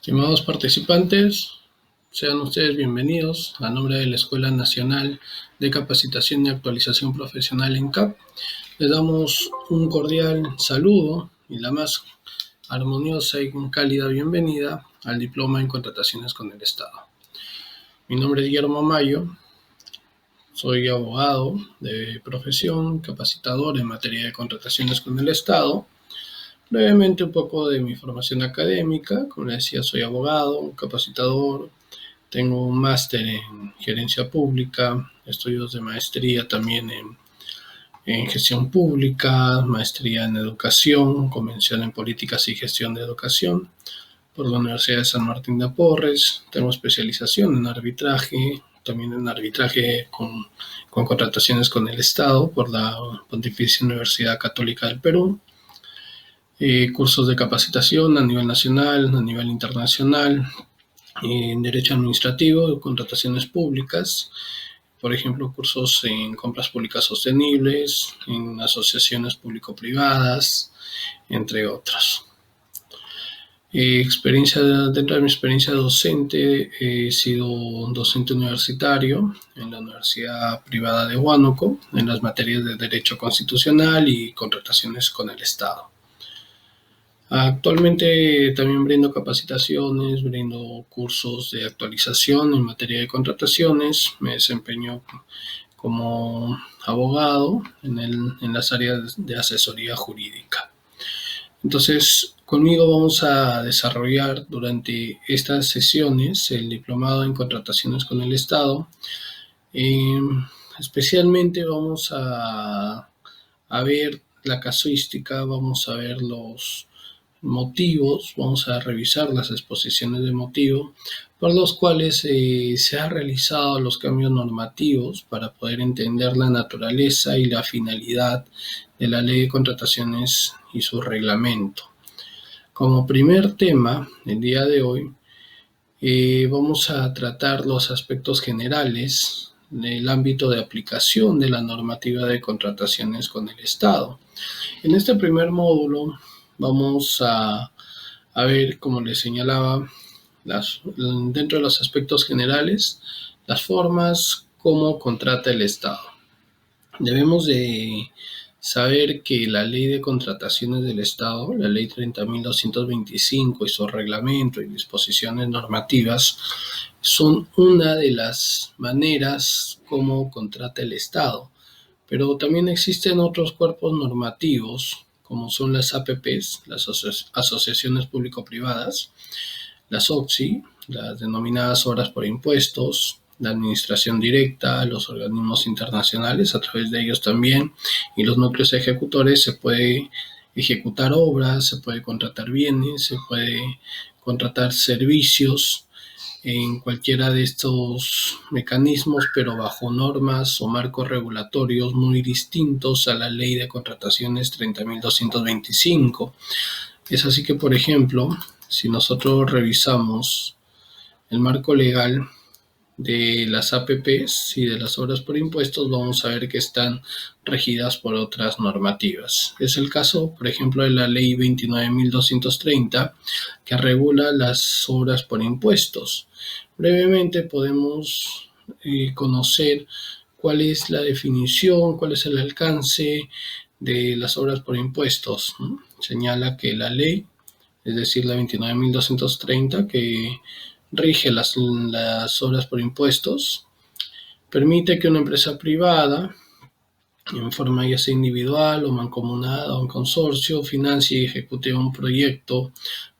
Estimados participantes, sean ustedes bienvenidos a nombre de la Escuela Nacional de Capacitación y Actualización Profesional ENCAP. Les damos un cordial saludo y la más armoniosa y cálida bienvenida al Diploma en Contrataciones con el Estado. Mi nombre es Guillermo Mayo, soy abogado de profesión, capacitador en materia de contrataciones con el Estado. Brevemente un poco de mi formación académica. Como les decía, soy abogado, capacitador, tengo un máster en gerencia pública, estudios de maestría también en gestión pública, maestría en educación, convención en políticas y gestión de educación por la Universidad de San Martín de Porres. Tengo especialización en arbitraje, también en arbitraje con contrataciones con el Estado por la Pontificia Universidad Católica del Perú. Cursos de capacitación a nivel nacional, a nivel internacional, en Derecho Administrativo, contrataciones públicas, por ejemplo, cursos en compras públicas sostenibles, en asociaciones público-privadas, entre otros. Dentro de mi experiencia docente, he sido docente universitario en la Universidad Privada de Huánuco, en las materias de Derecho Constitucional y contrataciones con el Estado. Actualmente también brindo capacitaciones, brindo cursos de actualización en materia de contrataciones, me desempeño como abogado en las áreas de asesoría jurídica. Entonces, conmigo vamos a desarrollar durante estas sesiones el diplomado en contrataciones con el Estado. Especialmente vamos a ver la casuística, vamos a ver los motivos, vamos a revisar las exposiciones de motivo por los cuales se han realizado los cambios normativos para poder entender la naturaleza y la finalidad de la Ley de Contrataciones y su reglamento. Como primer tema, el día de hoy, vamos a tratar los aspectos generales del ámbito de aplicación de la normativa de contrataciones con el Estado. En este primer módulo vamos a ver, como les señalaba, dentro de los aspectos generales, las formas como contrata el Estado. Debemos de saber que la Ley de Contrataciones del Estado, la Ley 30.225 y su reglamento y disposiciones normativas, son una de las maneras como contrata el Estado. Pero también existen otros cuerpos normativos, como son las APPs, las asociaciones público-privadas, las OXI, las denominadas obras por impuestos, la administración directa, los organismos internacionales, a través de ellos también, y los núcleos ejecutores. Se puede ejecutar obras, se puede contratar bienes, se puede contratar servicios en cualquiera de estos mecanismos, pero bajo normas o marcos regulatorios muy distintos a la Ley de Contrataciones 30.225. Es así que, por ejemplo, si nosotros revisamos el marco legal de las APPs y de las obras por impuestos, vamos a ver que están regidas por otras normativas. Es el caso, por ejemplo, de la Ley 29.230, que regula las obras por impuestos. Brevemente podemos conocer cuál es la definición, cuál es el alcance de las obras por impuestos, ¿no? Señala que la ley, es decir, la 29.230, que rige las obras por impuestos, permite que una empresa privada, en forma ya sea individual o mancomunada o en consorcio, financie y ejecute un proyecto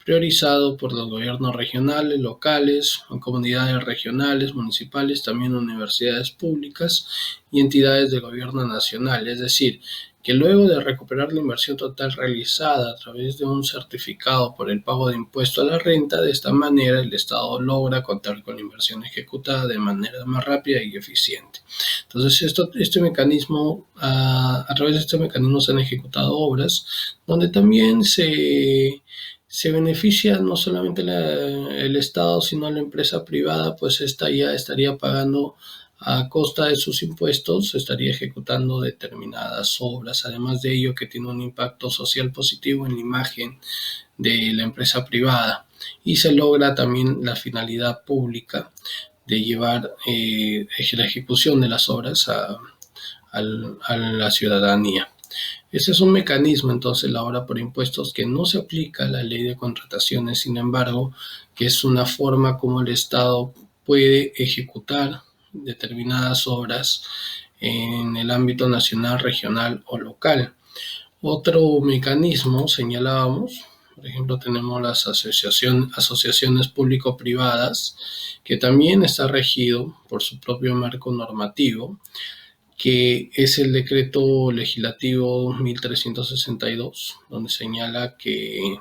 priorizado por los gobiernos regionales, locales, o comunidades regionales, municipales, también universidades públicas y entidades de gobierno nacional. Es decir, que luego de recuperar la inversión total realizada a través de un certificado por el pago de impuesto a la renta, de esta manera el Estado logra contar con la inversión ejecutada de manera más rápida y eficiente. Entonces, este mecanismo, a través de este mecanismo se han ejecutado obras donde también se beneficia no solamente el Estado, sino la empresa privada, pues esta ya estaría pagando a costa de sus impuestos, estaría ejecutando determinadas obras. Además de ello, que tiene un impacto social positivo en la imagen de la empresa privada. y se logra también la finalidad pública de llevar la ejecución de las obras a la ciudadanía. Este es un mecanismo, entonces, la obra por impuestos que no se aplica a la ley de contrataciones, sin embargo, que es una forma como el Estado puede ejecutar determinadas obras en el ámbito nacional, regional o local. Otro mecanismo, señalábamos, por ejemplo, tenemos las asociaciones público-privadas, que también está regido por su propio marco normativo, que es el decreto legislativo 1362, donde señala que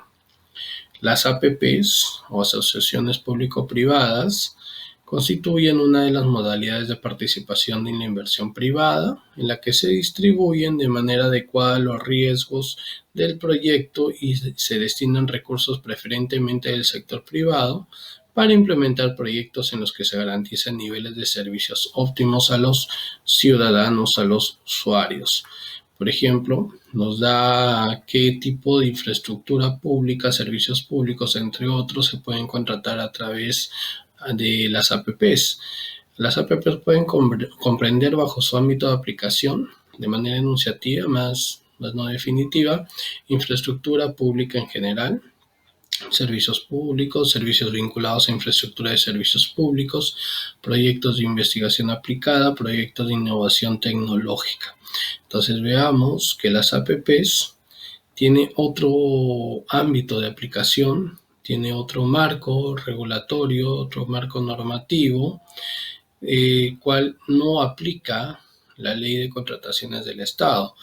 las APPs o asociaciones público-privadas constituyen una de las modalidades de participación en la inversión privada, en la que se distribuyen de manera adecuada los riesgos del proyecto y se destinan recursos preferentemente del sector privado para implementar proyectos en los que se garantizan niveles de servicios óptimos a los ciudadanos, a los usuarios. Por ejemplo, nos da qué tipo de infraestructura pública, servicios públicos, entre otros, se pueden contratar a través de las APPs. Las APPs pueden comprender bajo su ámbito de aplicación, de manera enunciativa, más no definitiva, infraestructura pública en general, servicios públicos, servicios vinculados a infraestructura de servicios públicos, proyectos de investigación aplicada, proyectos de innovación tecnológica. Entonces veamos que las APPs tiene otro ámbito de aplicación, tiene otro marco regulatorio, otro marco normativo, cual no aplica la ley de contrataciones del Estado,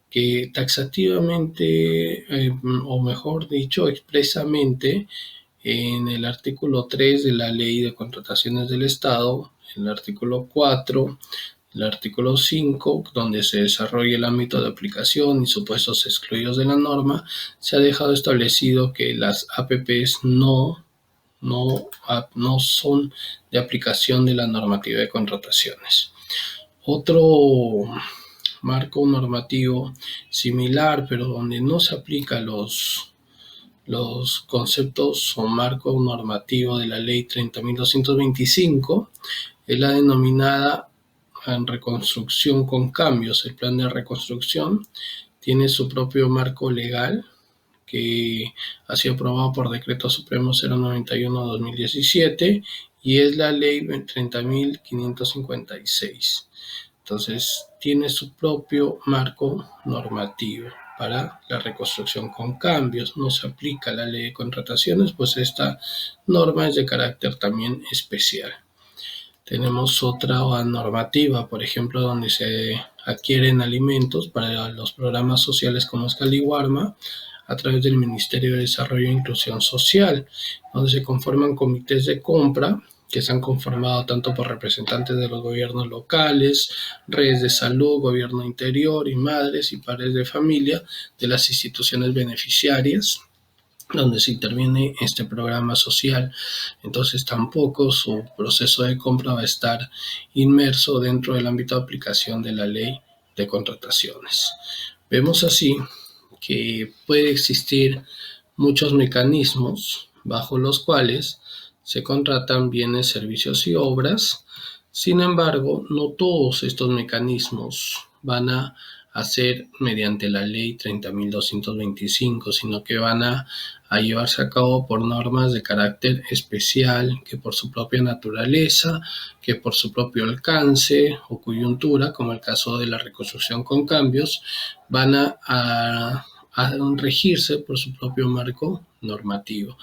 que taxativamente, o mejor dicho, expresamente, en el artículo 3 de la ley de contrataciones del Estado, en el artículo 4, el artículo 5, donde se desarrolla el ámbito de aplicación y supuestos excluidos de la norma, se ha dejado establecido que las APPs no son de aplicación de la normativa de contrataciones. Otro marco normativo similar, pero donde no se aplica los conceptos o marco normativo de la ley 30.225, es la denominada en reconstrucción con cambios. El plan de reconstrucción tiene su propio marco legal, que ha sido aprobado por Decreto Supremo 091/2017 y es la ley 30.556. Entonces, tiene su propio marco normativo para la reconstrucción con cambios. No se aplica la ley de contrataciones, pues esta norma es de carácter también especial. Tenemos otra normativa, por ejemplo, donde se adquieren alimentos para los programas sociales como es Caliwarma, a través del Ministerio de Desarrollo e Inclusión Social, donde se conforman comités de compra que se han conformado tanto por representantes de los gobiernos locales, redes de salud, gobierno interior y madres y padres de familia de las instituciones beneficiarias donde se interviene este programa social. Entonces tampoco su proceso de compra va a estar inmerso dentro del ámbito de aplicación de la ley de contrataciones. Vemos así que puede existir muchos mecanismos bajo los cuales se contratan bienes, servicios y obras. Sin embargo, no todos estos mecanismos van a hacer mediante la ley 30.225, sino que van a llevarse a cabo por normas de carácter especial, que por su propia naturaleza, que por su propio alcance o coyuntura, como el caso de la reconstrucción con cambios, van a regirse por su propio marco normativo.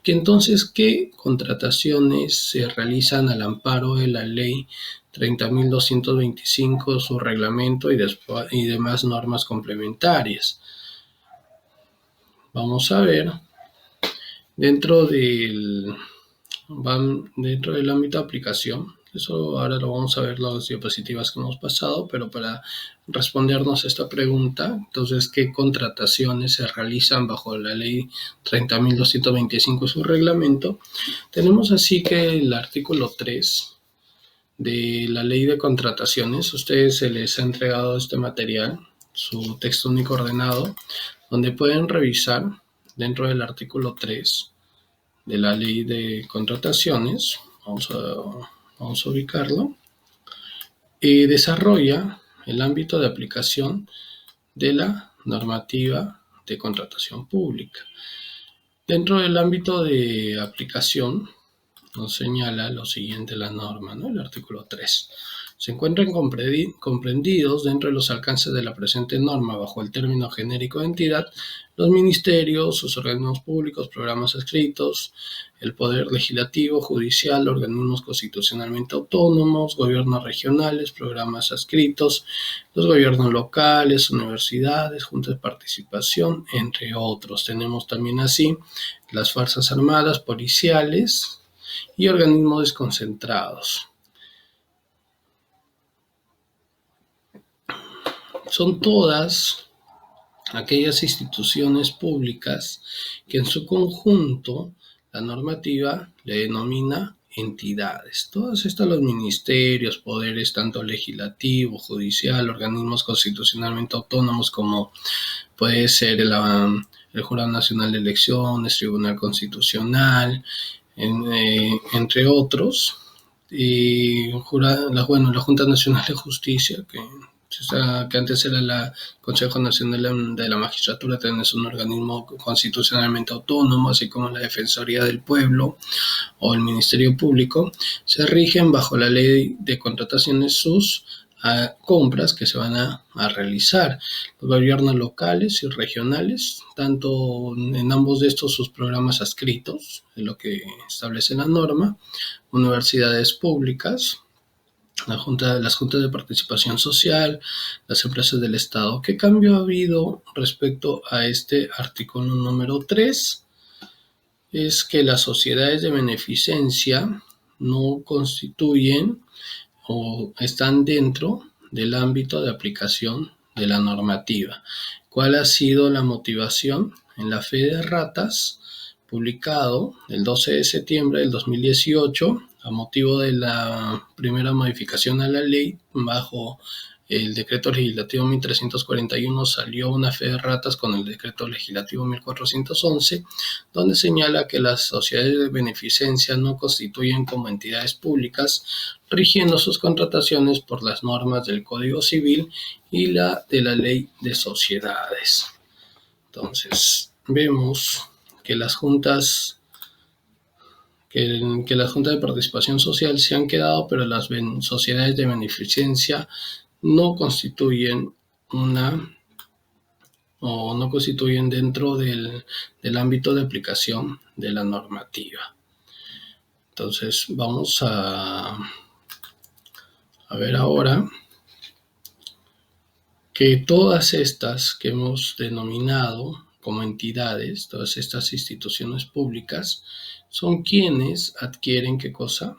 Entonces, ¿qué contrataciones se realizan al amparo de la ley 30.225, su reglamento y demás normas complementarias? Vamos a ver, dentro del ámbito de aplicación, eso ahora lo vamos a ver las diapositivas que hemos pasado, pero para respondernos a esta pregunta, entonces, ¿qué contrataciones se realizan bajo la ley 30.225 y su reglamento? Tenemos así que el artículo 3 de la ley de contrataciones, a ustedes se les ha entregado este material, su texto único ordenado, donde pueden revisar dentro del artículo 3 de la ley de contrataciones, vamos a ubicarlo, desarrolla el ámbito de aplicación de la normativa de contratación pública. Dentro del ámbito de aplicación nos señala lo siguiente la norma, ¿no? El artículo 3. Se encuentran comprendidos dentro de los alcances de la presente norma bajo el término genérico de entidad los ministerios, sus organismos públicos, programas adscritos, el poder legislativo, judicial, organismos constitucionalmente autónomos, gobiernos regionales, programas adscritos, los gobiernos locales, universidades, juntas de participación, entre otros. Tenemos también así las Fuerzas Armadas, policiales y organismos desconcentrados. Son todas aquellas instituciones públicas que en su conjunto la normativa le denomina entidades. Todas estas, los ministerios, poderes tanto legislativo, judicial, organismos constitucionalmente autónomos como puede ser el Jurado Nacional de Elecciones, Tribunal Constitucional, entre otros, y la Junta Nacional de Justicia, que antes era el Consejo Nacional de la Magistratura, también es un organismo constitucionalmente autónomo, así como la Defensoría del Pueblo o el Ministerio Público, se rigen bajo la ley de contrataciones sus compras que se van a realizar. Los gobiernos locales y regionales, tanto en ambos de estos sus programas adscritos, en lo que establece la norma, universidades públicas, las juntas de participación social, las empresas del Estado. ¿Qué cambio ha habido respecto a este artículo número 3? Es que las sociedades de beneficencia no constituyen o están dentro del ámbito de aplicación de la normativa. ¿Cuál ha sido la motivación? En la Fe de Ratas, publicado el 12 de septiembre del 2018, a motivo de la primera modificación a la ley bajo el decreto legislativo 1341, salió una fe de ratas con el decreto legislativo 1411, donde señala que las sociedades de beneficencia no constituyen como entidades públicas, rigiendo sus contrataciones por las normas del Código Civil y la de la Ley de Sociedades. Entonces, vemos que las juntas de participación social se han quedado, pero las sociedades de beneficencia no constituyen no constituyen dentro del ámbito de aplicación de la normativa. Entonces vamos a ver ahora que todas estas que hemos denominado como entidades, todas estas instituciones públicas, son quienes adquieren, ¿qué cosa?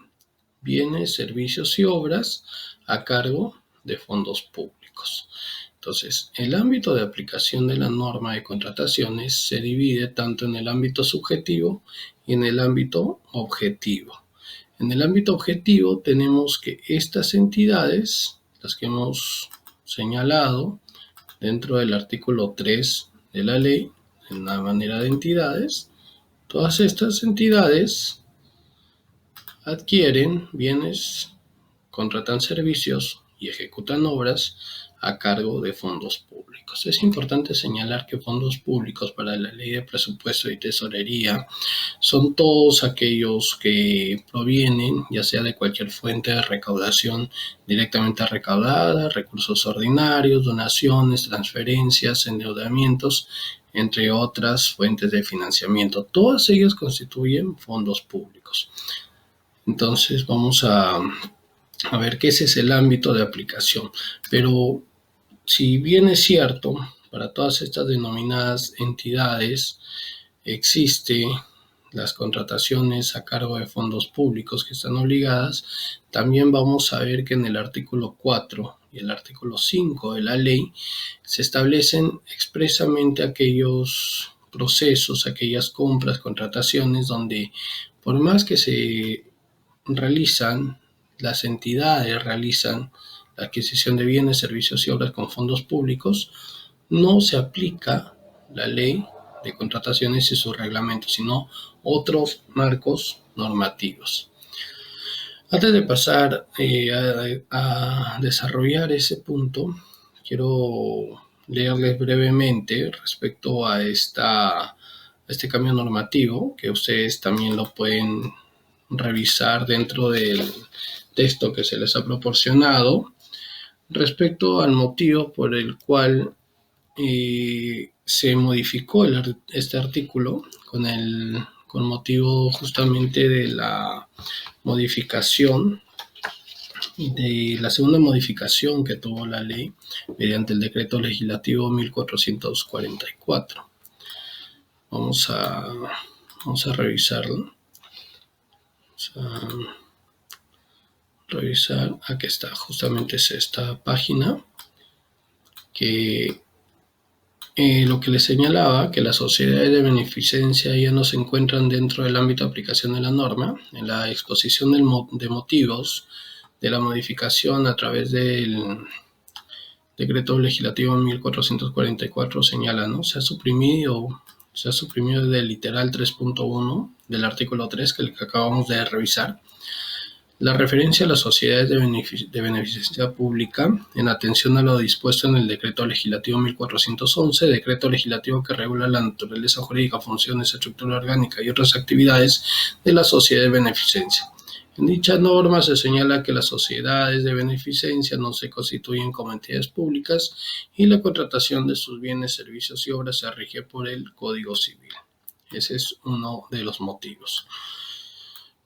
Bienes, servicios y obras a cargo de fondos públicos. Entonces, el ámbito de aplicación de la norma de contrataciones se divide tanto en el ámbito subjetivo y en el ámbito objetivo. En el ámbito objetivo tenemos que estas entidades, las que hemos señalado dentro del artículo 3 de la ley, en la manera de entidades, todas estas entidades adquieren bienes, contratan servicios y ejecutan obras a cargo de fondos públicos. Es importante señalar que fondos públicos para la ley de presupuesto y tesorería son todos aquellos que provienen ya sea de cualquier fuente de recaudación directamente recaudada, recursos ordinarios, donaciones, transferencias, endeudamientos, entre otras fuentes de financiamiento. Todas ellas constituyen fondos públicos. Entonces vamos a ver que ese es el ámbito de aplicación. Pero si bien es cierto, para todas estas denominadas entidades existe las contrataciones a cargo de fondos públicos que están obligadas, también vamos a ver que en el artículo 4 y el artículo 5 de la ley se establecen expresamente aquellos procesos, aquellas compras, contrataciones donde por más que las entidades realizan la adquisición de bienes, servicios y obras con fondos públicos, no se aplica la ley de contrataciones y sus reglamentos, sino otros marcos normativos. Antes de pasar a desarrollar ese punto, quiero leerles brevemente respecto a este cambio normativo, que ustedes también lo pueden revisar dentro del texto que se les ha proporcionado, respecto al motivo por el cual se modificó este artículo con motivo justamente de la modificación, de la segunda modificación que tuvo la ley mediante el decreto legislativo 1444. Vamos a revisarlo. Aquí está, justamente es esta página que lo que les señalaba, que las sociedades de beneficencia ya no se encuentran dentro del ámbito de aplicación de la norma. En la exposición de motivos de la modificación a través del decreto legislativo 1444 señala, ¿no? Se ha suprimido del literal 3.1 del artículo 3 que acabamos de revisar la referencia a las sociedades de beneficencia pública en atención a lo dispuesto en el Decreto Legislativo 1411, decreto legislativo que regula la naturaleza jurídica, funciones, estructura orgánica y otras actividades de la sociedad de beneficencia. En dicha norma se señala que las sociedades de beneficencia no se constituyen como entidades públicas y la contratación de sus bienes, servicios y obras se rige por el Código Civil. Ese es uno de los motivos.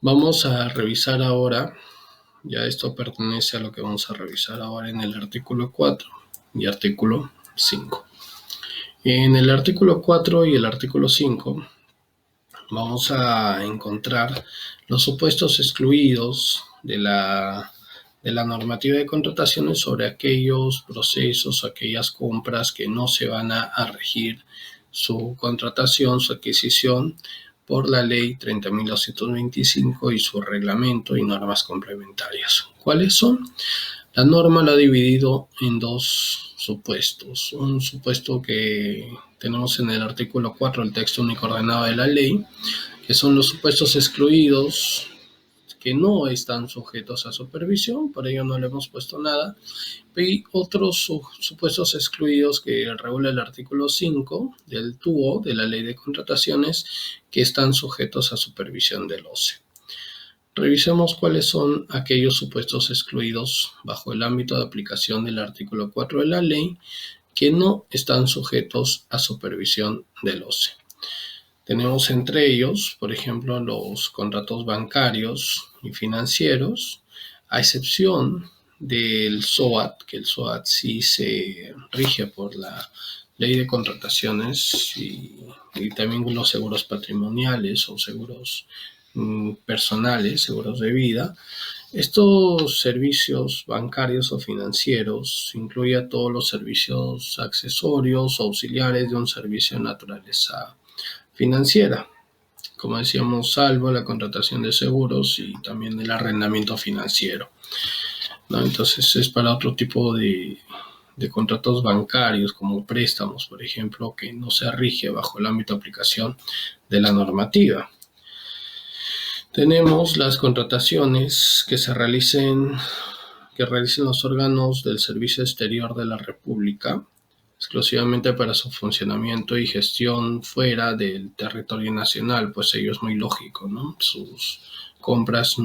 Vamos a revisar ahora, ya esto pertenece a lo que vamos a revisar ahora en el artículo 4 y artículo 5. En el artículo 4 y el artículo 5 vamos a encontrar los supuestos excluidos de la normativa de contrataciones sobre aquellos procesos, aquellas compras que no se van a regir su contratación, su adquisición, por la ley 30.225 y su reglamento y normas complementarias. ¿Cuáles son? La norma la ha dividido en dos supuestos. Un supuesto que tenemos en el artículo 4 del texto único ordenado de la ley, que son los supuestos excluidos que no están sujetos a supervisión, por ello no le hemos puesto nada, y otros supuestos excluidos que regula el artículo 5 del TUO, de la Ley de Contrataciones, que están sujetos a supervisión del OCE. Revisemos cuáles son aquellos supuestos excluidos bajo el ámbito de aplicación del artículo 4 de la ley que no están sujetos a supervisión del OCE. Tenemos entre ellos, por ejemplo, los contratos bancarios y financieros, a excepción del SOAT, que el SOAT sí se rige por la ley de contrataciones y también los seguros patrimoniales o seguros personales, seguros de vida. Estos servicios bancarios o financieros incluyen todos los servicios accesorios o auxiliares de un servicio de naturaleza financiera, como decíamos, salvo la contratación de seguros y también el arrendamiento financiero, ¿no? Entonces es para otro tipo de contratos bancarios como préstamos, por ejemplo, que no se rige bajo el ámbito de aplicación de la normativa. Tenemos las contrataciones que realicen los órganos del Servicio Exterior de la República, exclusivamente para su funcionamiento y gestión fuera del territorio nacional, pues ello es muy lógico, ¿no? Sus compras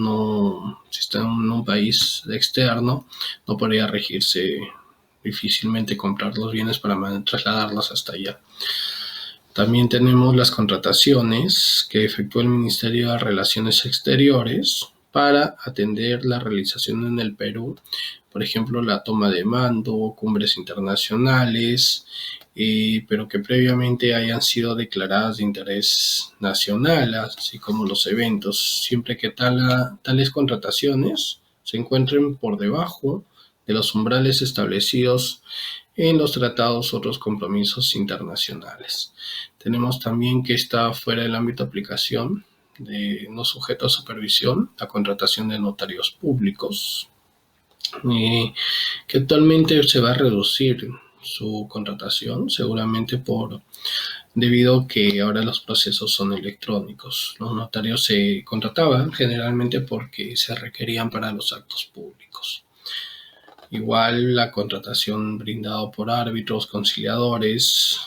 si están en un país externo, no podría regirse difícilmente comprar los bienes para trasladarlos hasta allá. También tenemos las contrataciones que efectúa el Ministerio de Relaciones Exteriores para atender la realización en el Perú, por ejemplo, la toma de mando, cumbres internacionales, pero que previamente hayan sido declaradas de interés nacional, así como los eventos, siempre que tales contrataciones se encuentren por debajo de los umbrales establecidos en los tratados o otros compromisos internacionales. Tenemos también que está fuera del ámbito de aplicación no sujeto a supervisión, la contratación de notarios públicos, que actualmente se va a reducir su contratación, seguramente debido a que ahora los procesos son electrónicos. Los notarios se contrataban generalmente porque se requerían para los actos públicos. Igual la contratación brindada por árbitros, conciliadores,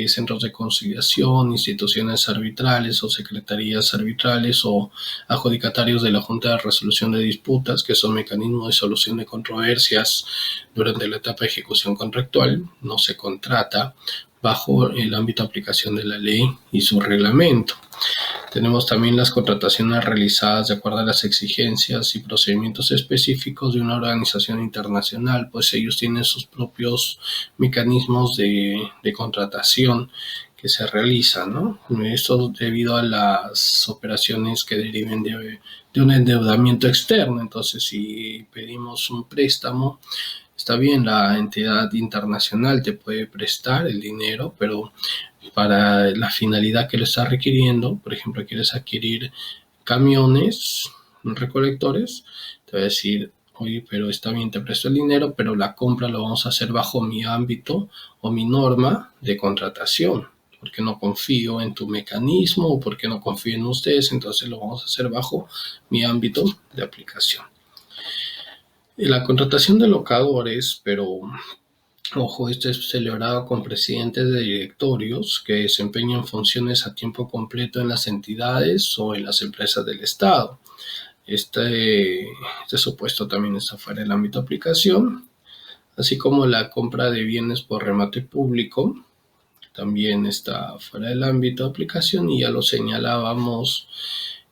centros de conciliación, instituciones arbitrales o secretarías arbitrales o adjudicatarios de la Junta de Resolución de Disputas, que son mecanismos de solución de controversias durante la etapa de ejecución contractual, no se contrata bajo el ámbito de aplicación de la ley y su reglamento. Tenemos también las contrataciones realizadas de acuerdo a las exigencias y procedimientos específicos de una organización internacional, pues ellos tienen sus propios mecanismos de contratación que se realizan, ¿no? Esto debido a las operaciones que deriven de un endeudamiento externo. Entonces, si pedimos un préstamo, está bien, la entidad internacional te puede prestar el dinero, pero para la finalidad que lo está requiriendo, por ejemplo, quieres adquirir camiones recolectores, te va a decir, oye, pero está bien, te presto el dinero, pero la compra lo vamos a hacer bajo mi ámbito o mi norma de contratación, porque no confío en tu mecanismo o porque no confío en ustedes, entonces lo vamos a hacer bajo mi ámbito de aplicación. La contratación de locadores, pero ojo, esto es celebrado con presidentes de directorios que desempeñan funciones a tiempo completo en las entidades o en las empresas del Estado. Este supuesto también está fuera del ámbito de aplicación, así como la compra de bienes por remate público también está fuera del ámbito de aplicación, y ya lo señalábamos,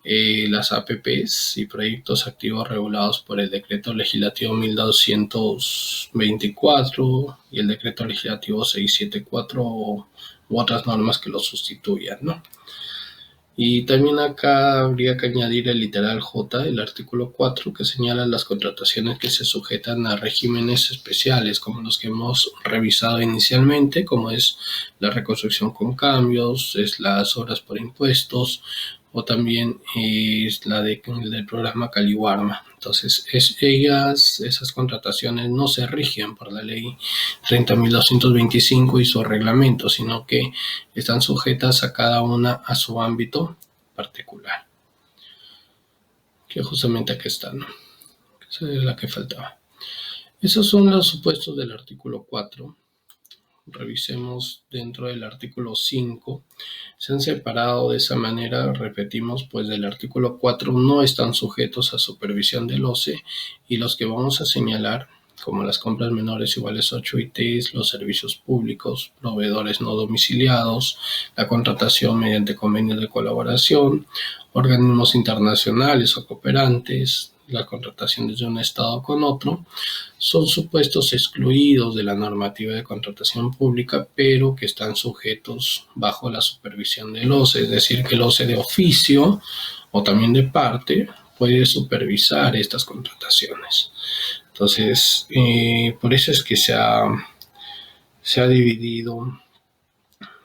las APPs y proyectos activos regulados por el Decreto Legislativo 1224 y el Decreto Legislativo 674 u otras normas que lo sustituyan, ¿no? Y también acá habría que añadir el literal J del artículo 4, que señala las contrataciones que se sujetan a regímenes especiales, como los que hemos revisado inicialmente, como es la reconstrucción con cambios, es las obras por impuestos, o también es la del programa Caliwarma. Entonces, esas contrataciones no se rigen por la ley 30.225 y su reglamento, sino que están sujetas a cada una a su ámbito particular. Que justamente aquí está, ¿no? Esa es la que faltaba. Esos son los supuestos del artículo 4. Revisemos dentro del artículo 5. Se han separado de esa manera, repetimos, pues del artículo 4 no están sujetos a supervisión del OCE, y los que vamos a señalar, como las compras menores iguales a 8 ITs, los servicios públicos, proveedores no domiciliados, la contratación mediante convenios de colaboración, organismos internacionales o cooperantes, la contratación desde un Estado con otro, son supuestos excluidos de la normativa de contratación pública, pero que están sujetos bajo la supervisión del OCE, es decir, que el OCE de oficio o también de parte puede supervisar estas contrataciones. Entonces, por eso es que se ha dividido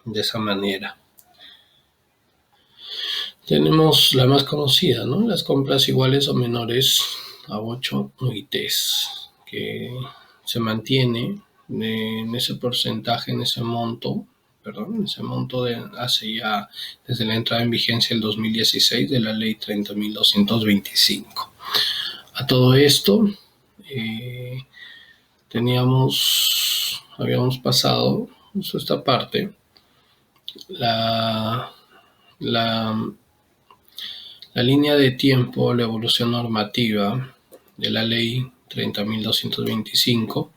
de esa manera. Tenemos la más conocida, ¿no? Las compras iguales o menores a 8 ITs, que se mantiene en ese porcentaje, en ese monto hace ya desde la entrada en vigencia del 2016 de la ley 30.225. A todo esto, habíamos pasado justo esta parte, la línea de tiempo, la evolución normativa de la ley 30.225.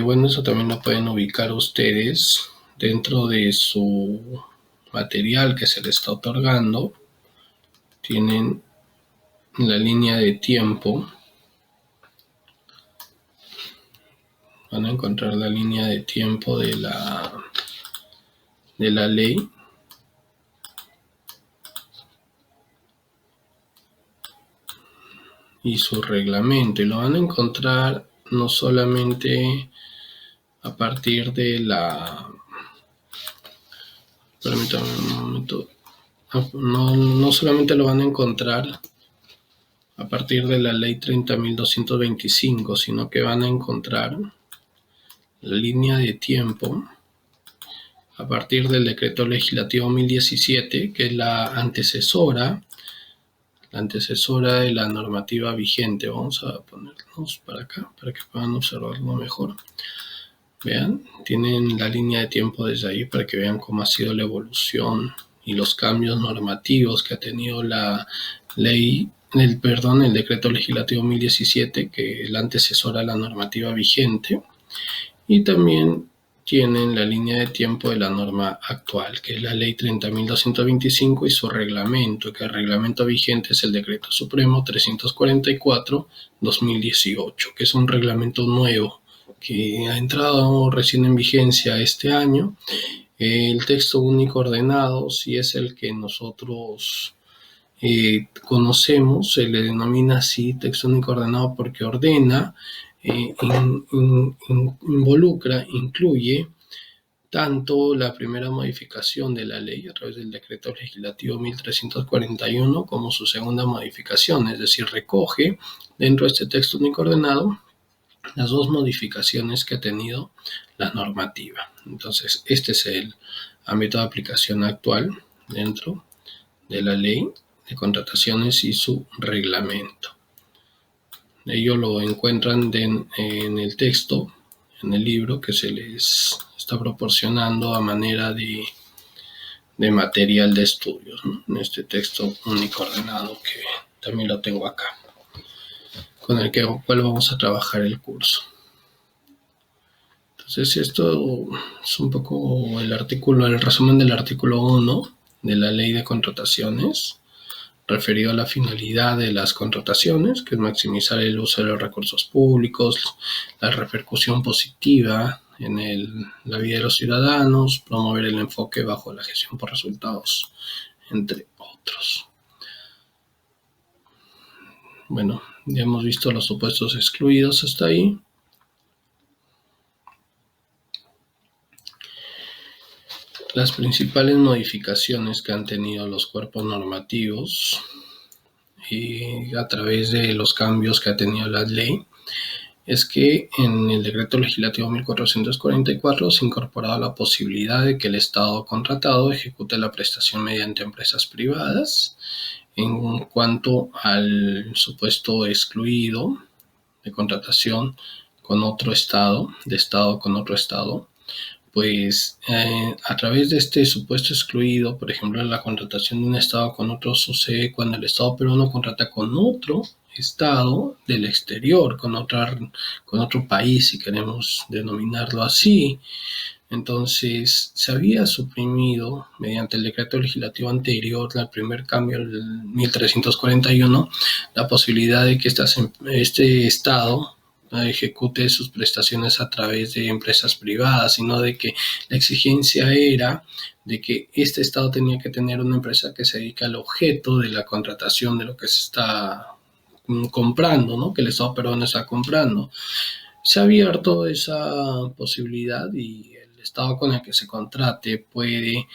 Bueno, eso también lo pueden ubicar ustedes dentro de su material que se les está otorgando. Tienen la línea de tiempo. Van a encontrar la línea de tiempo de la ley. Y su reglamento, y lo van a encontrar no solamente a partir de permítanme un momento, no solamente lo van a encontrar a partir de la ley 30.225, sino que van a encontrar la línea de tiempo a partir del decreto legislativo 1017, que es la antecesora de la normativa vigente. Vamos a ponernos para acá para que puedan observarlo mejor. Vean, tienen la línea de tiempo desde ahí para que vean cómo ha sido la evolución y los cambios normativos que ha tenido la ley, el decreto legislativo 1017, que es la antecesora a la normativa vigente. Y también tienen la línea de tiempo de la norma actual, que es la ley 30.225 y su reglamento, que el reglamento vigente es el decreto supremo 344-2018, que es un reglamento nuevo que ha entrado recién en vigencia este año. El texto único ordenado, si es el que nosotros conocemos, se le denomina así texto único ordenado porque ordena, involucra, incluye tanto la primera modificación de la ley a través del decreto legislativo 1341 como su segunda modificación, es decir, recoge dentro de este texto único ordenado las dos modificaciones que ha tenido la normativa. Entonces, este es el ámbito de aplicación actual dentro de la ley de contrataciones y su reglamento. Ello lo encuentran en el texto, en el libro que se les está proporcionando a manera de material de estudios, ¿no? En este texto único ordenado que también lo tengo acá, con el cual vamos a trabajar el curso. Entonces esto es un poco el resumen del artículo 1 de la ley de contrataciones, referido a la finalidad de las contrataciones, que es maximizar el uso de los recursos públicos, la repercusión positiva en la vida de los ciudadanos, promover el enfoque bajo la gestión por resultados, entre otros. Bueno, ya hemos visto los supuestos excluidos hasta ahí. Las principales modificaciones que han tenido los cuerpos normativos y a través de los cambios que ha tenido la ley es que en el decreto legislativo 1444 se ha incorporado la posibilidad de que el Estado contratado ejecute la prestación mediante empresas privadas. En cuanto al supuesto excluido de contratación con otro Estado, de Estado con otro Estado, pues a través de este supuesto excluido, por ejemplo, la contratación de un Estado con otro sucede cuando el Estado peruano contrata con otro Estado del exterior, con otro país, si queremos denominarlo así. Entonces, se había suprimido mediante el decreto legislativo anterior, el primer cambio, el 1341, la posibilidad de que este Estado ejecute sus prestaciones a través de empresas privadas, sino de que la exigencia era de que este Estado tenía que tener una empresa que se dedique al objeto de la contratación de lo que se está comprando, ¿no? Que el Estado peruano está comprando. Se ha abierto esa posibilidad y el Estado con el que se contrate puede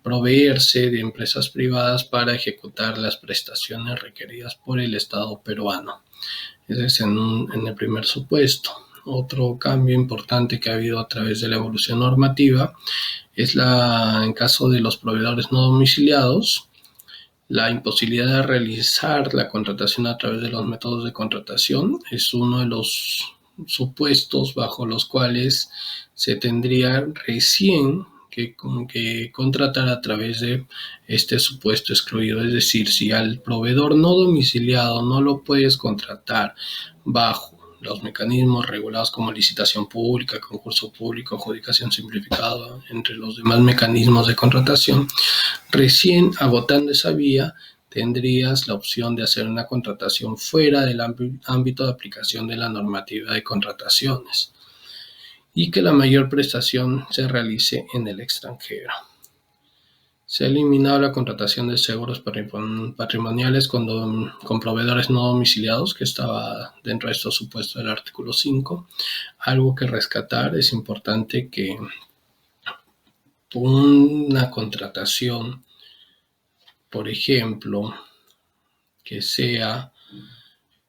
proveerse de empresas privadas para ejecutar las prestaciones requeridas por el Estado peruano. Ese es en el primer supuesto. Otro cambio importante que ha habido a través de la evolución normativa es en caso de los proveedores no domiciliados, la imposibilidad de realizar la contratación a través de los métodos de contratación es uno de los supuestos bajo los cuales se tendría recién que contratar a través de este supuesto excluido. Es decir, si al proveedor no domiciliado no lo puedes contratar bajo los mecanismos regulados como licitación pública, concurso público, adjudicación simplificada, entre los demás mecanismos de contratación, recién agotando esa vía tendrías la opción de hacer una contratación fuera del ámbito de aplicación de la normativa de contrataciones y que la mayor prestación se realice en el extranjero. Se ha eliminado la contratación de seguros patrimoniales con proveedores no domiciliados, que estaba dentro de estos supuestos del artículo 5. Algo que rescatar, es importante que una contratación, por ejemplo, que sea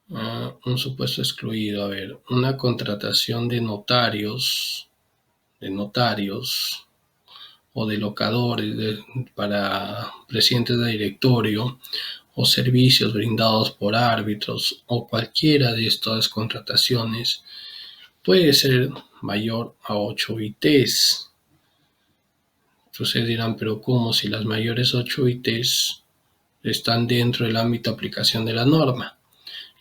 un supuesto excluido, una contratación de notarios de notarios o de locadores para presidentes de directorio o servicios brindados por árbitros o cualquiera de estas contrataciones puede ser mayor a 8 ITs. Ustedes dirán, pero ¿cómo si las mayores 8 ITs están dentro del ámbito de aplicación de la norma?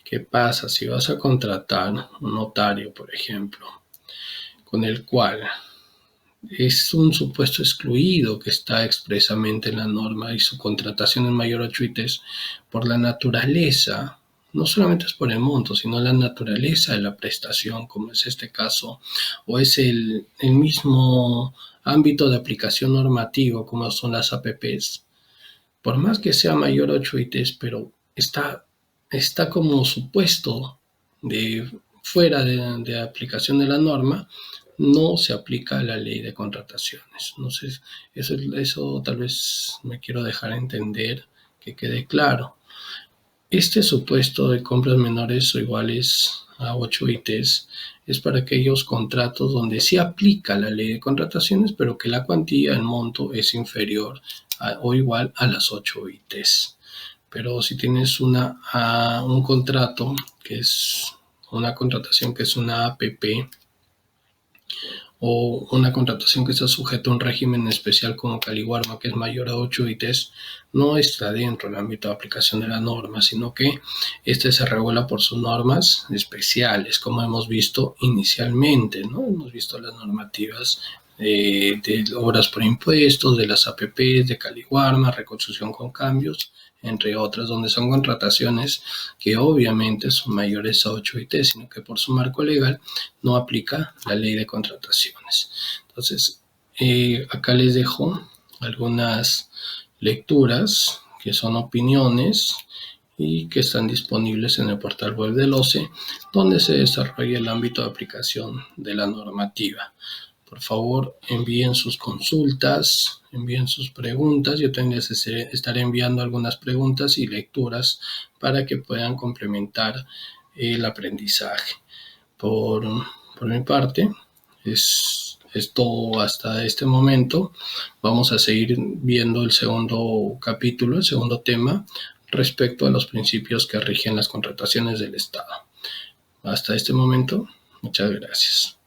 ¿Qué pasa si vas a contratar un notario, por ejemplo, con el cual es un supuesto excluido que está expresamente en la norma y su contratación es mayor a 8 ITs por la naturaleza? No solamente es por el monto, sino la naturaleza de la prestación, como es este caso, o es el mismo ámbito de aplicación normativo, como son las APPs. Por más que sea mayor a 8 ITs, pero está como supuesto de fuera de aplicación de la norma, no se aplica la ley de contrataciones. No sé, eso tal vez me quiero dejar entender, que quede claro. Este supuesto de compras menores o iguales a 8 ITs es para aquellos contratos donde sí aplica la ley de contrataciones, pero que la cuantía, el monto, es inferior o igual a las 8 ITs. Pero si tienes un contrato que es una contratación que es una APP o una contratación que está sujeta a un régimen especial como Caliwarma, que es mayor a 8 ITs, no está dentro del ámbito de aplicación de la norma, sino que este se regula por sus normas especiales, como hemos visto inicialmente, ¿no? Hemos visto las normativas de obras por impuestos, de las APPs, de Caliwarma, reconstrucción con cambios, entre otras, donde son contrataciones que obviamente son mayores a 8 IT, sino que por su marco legal no aplica la ley de contrataciones. Entonces, acá les dejo algunas lecturas que son opiniones y que están disponibles en el portal web del OCE, donde se desarrolla el ámbito de aplicación de la normativa. Por favor, envíen sus consultas, envíen sus preguntas. Yo también les estaré enviando algunas preguntas y lecturas para que puedan complementar el aprendizaje. Por mi parte, es todo hasta este momento. Vamos a seguir viendo el segundo capítulo, el segundo tema, respecto a los principios que rigen las contrataciones del Estado. Hasta este momento, muchas gracias.